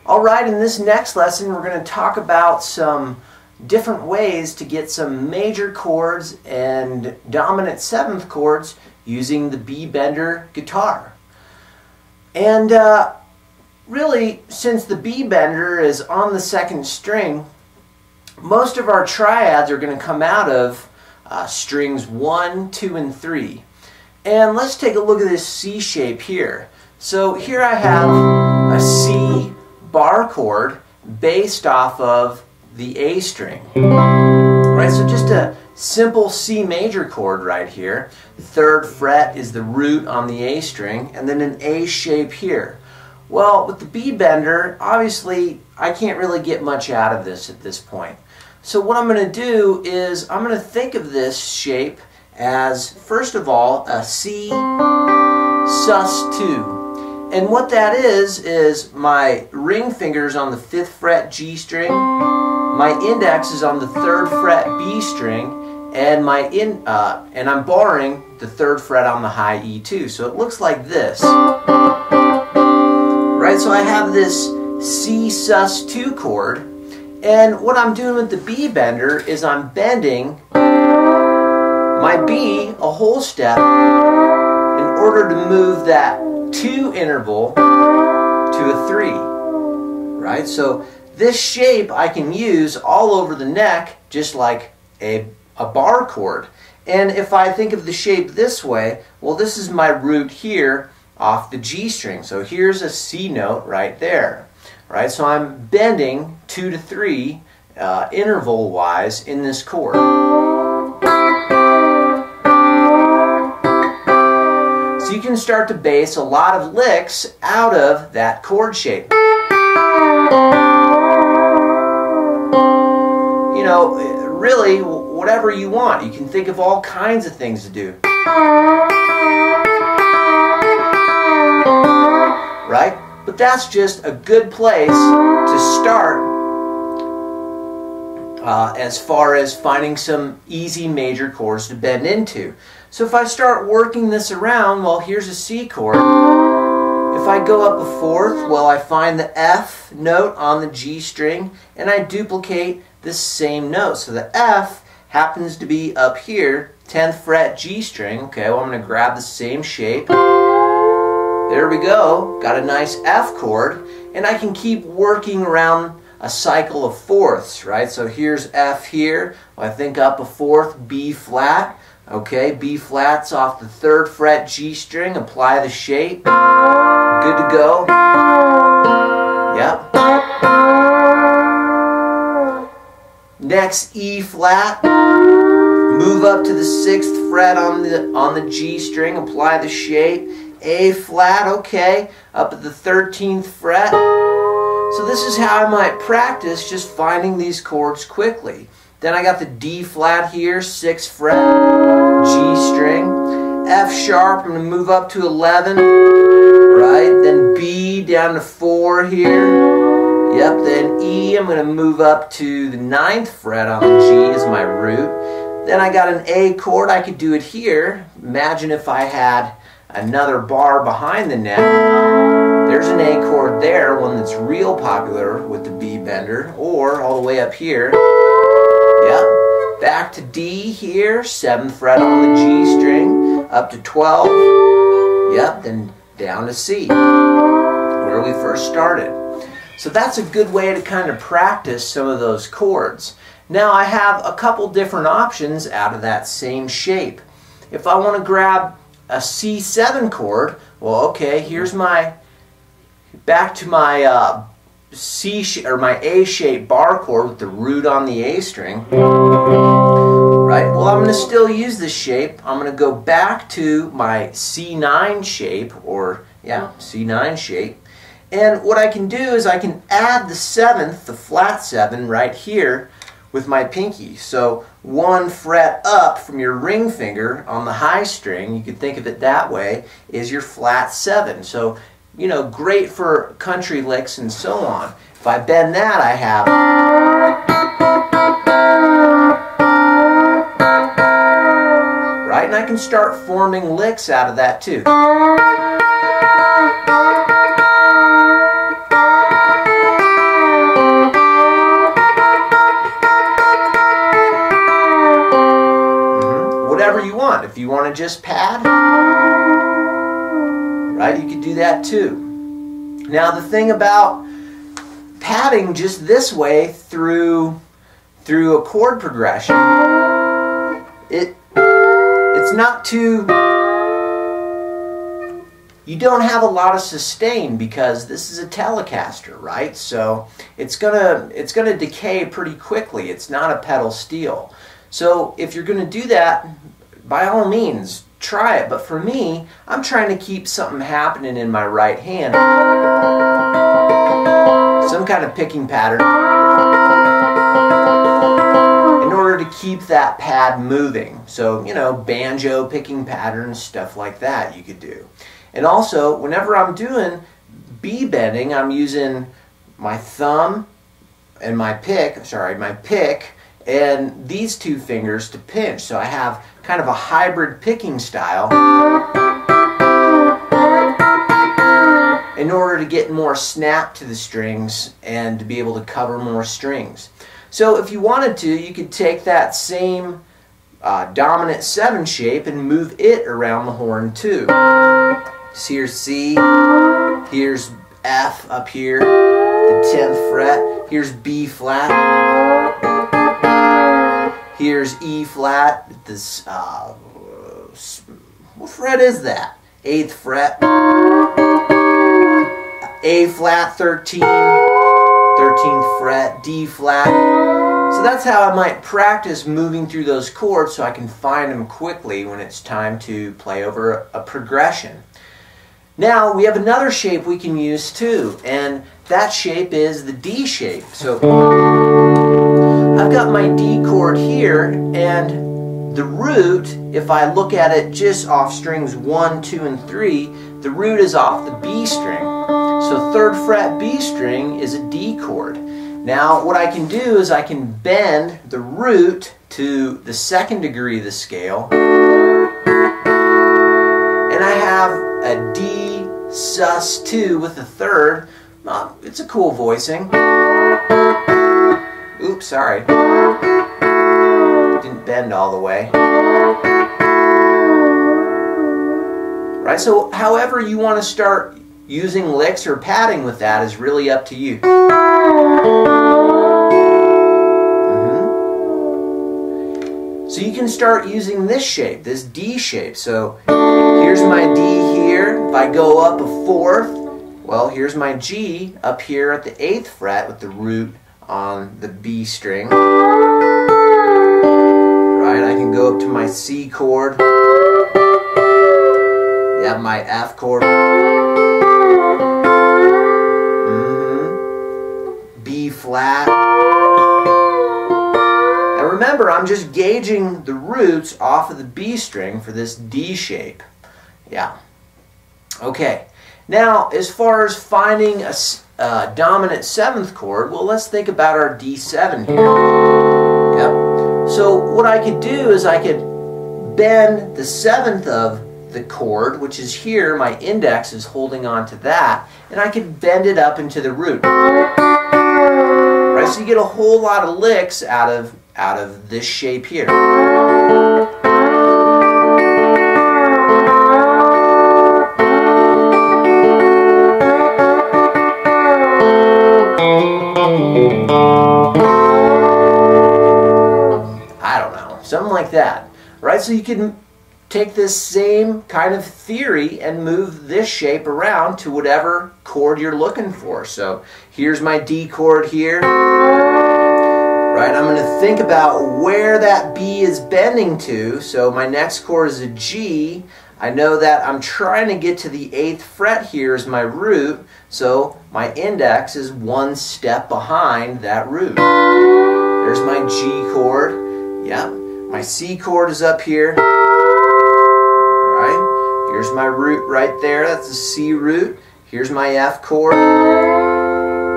Alright, in this next lesson we're going to talk about some different ways to get some major chords and dominant seventh chords using the B-Bender guitar. And really, since the B-Bender is on the second string, most of our triads are going to come out of strings 1, 2, and 3. And let's take a look at this C shape here. So here I have a C bar chord based off of the A string. Right, so just a simple C major chord right here. The 3rd fret is the root on the A string, and then an A shape here. Well, with the B-Bender, obviously I can't really get much out of this at this point. So what I'm going to do is I'm going to think of this shape as, first of all, a C sus2. And what that is my ring finger's on the 5th fret G string, my index is on the 3rd fret B string, and and I'm barring the 3rd fret on the high E2. So it looks like this. Right, so I have this C sus2 chord, and what I'm doing with the B-Bender is I'm bending my B a whole step in order to move that 2 interval to a 3. Right? So this shape I can use all over the neck just like a bar chord. And if I think of the shape this way, well, this is my root here off the G string. So here's a C note right there. Right? So I'm bending 2 to 3 interval wise in this chord. So you can start to base a lot of licks out of that chord shape. You know, really, whatever you want. You can think of all kinds of things to do. Right? But that's just a good place to start as far as finding some easy major chords to bend into. So if I start working this around, well, here's a C chord. If I go up a 4th, well, I find the F note on the G string, and I duplicate this same note. So the F happens to be up here, 10th fret G string. Okay, well, I'm going to grab the same shape. There we go. Got a nice F chord, and I can keep working around a cycle of 4ths, right? So here's F here. Well, I think up a 4th, B flat. Okay, B flat's off the 3rd fret G string. Apply the shape. Good to go. Yep. Next, E flat. Move up to the 6th fret on the G string. Apply the shape. A flat. Okay, up at the 13th fret. So this is how I might practice just finding these chords quickly. Then I got the D flat here, 6th fret, G string, F sharp, I'm going to move up to 11, right, then B down to 4 here, yep, then E, I'm going to move up to the 9th fret on the G as my root. Then I got an A chord, I could do it here. Imagine if I had another bar behind the neck. There's an A chord there, one that's real popular with the B-Bender, or all the way up here. Yep. Back to D here, 7th fret on the G string, up to 12. Yep, then down to C, where we first started. So that's a good way to kind of practice some of those chords. Now I have a couple different options out of that same shape. If I want to grab a C7 chord, well, okay, here's my back to my my A shape bar chord with the root on the A string. Right? Well, I'm going to still use this shape. I'm going to go back to my C9 shape, or yeah, C9 shape. And what I can do is I can add the 7th, the flat 7 right here with my pinky. So 1 fret up from your ring finger on the high string, you could think of it that way, is your flat 7. So, you know, great for country licks and so on. If I bend that, I have. Right? And I can start forming licks out of that too. want. If you want to just pad, right, you could do that too. Now the thing about padding just this way through a chord progression, it's not too, you don't have a lot of sustain because this is a Telecaster, right? So it's gonna decay pretty quickly. It's not a pedal steel. So if you're gonna do that, by all means, try it. But for me, I'm trying to keep something happening in my right hand. Some kind of picking pattern in order to keep that pad moving. So, you know, banjo picking patterns, stuff like that you could do. And also, whenever I'm doing B-bending, I'm using my thumb and my pick, and these two fingers to pinch. So I have kind of a hybrid picking style in order to get more snap to the strings and to be able to cover more strings. So if you wanted to, you could take that same dominant 7 shape and move it around the horn too. So here's C, here's F up here, the 10th fret, here's B flat, here's E flat, this, what fret is that? 8th fret, A flat 13, 13th fret, D flat. So that's how I might practice moving through those chords so I can find them quickly when it's time to play over a progression. Now we have another shape we can use too, and that shape is the D shape. So I've got my D chord here, and the root, if I look at it just off strings 1, 2, and 3, the root is off the B string. So 3rd fret B string is a D chord. Now what I can do is I can bend the root to the 2nd degree of the scale, and I have a D sus2 with the 3rd. It's a cool voicing. Oops, sorry. Didn't bend all the way. Right, so however you want to start using licks or padding with that is really up to you. So you can start using this shape, this D shape. So here's my D here. If I go up a 4th, well, here's my G up here at the 8th fret with the root on the B string. Right, I can go up to my C chord. You have my F chord. B flat. Now remember, I'm just gauging the roots off of the B string for this D shape. Yeah. Okay. Now, as far as finding a dominant 7th chord, well, let's think about our D7 here. Yep. So what I could do is I could bend the 7th of the chord, which is here. My index is holding on to that, and I could bend it up into the root. Right. So you get a whole lot of licks out of this shape here. I don't know, something like that, right? So you can take this same kind of theory and move this shape around to whatever chord you're looking for. So here's my D chord here. Right, I'm going to think about where that B is bending to. So my next chord is a G. I know that I'm trying to get to the 8th fret here as my root, so my index is 1 step behind that root. There's my G chord. Yep. My C chord is up here. Right. Here's my root right there. That's the C root. Here's my F chord.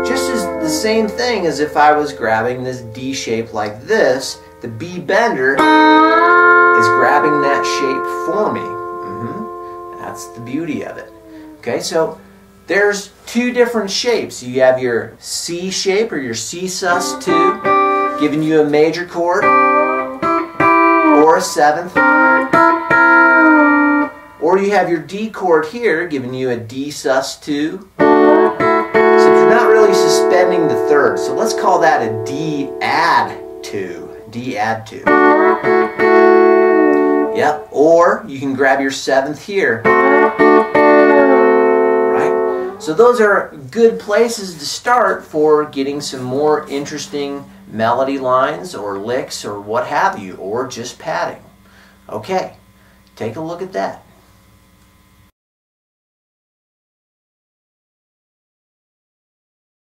Just as the same thing as if I was grabbing this D shape like this, the B-bender is grabbing that shape for me. That's the beauty of it. Okay, so there's 2 different shapes. You have your C shape or your C sus2, giving you a major chord or a 7th. Or you have your D chord here giving you a D sus2. Except you're not really suspending the third. So let's call that a D add 2. D add 2. Yep. Or you can grab your 7th here. Right? So those are good places to start for getting some more interesting melody lines or licks or what have you, or just padding. Okay, take a look at that.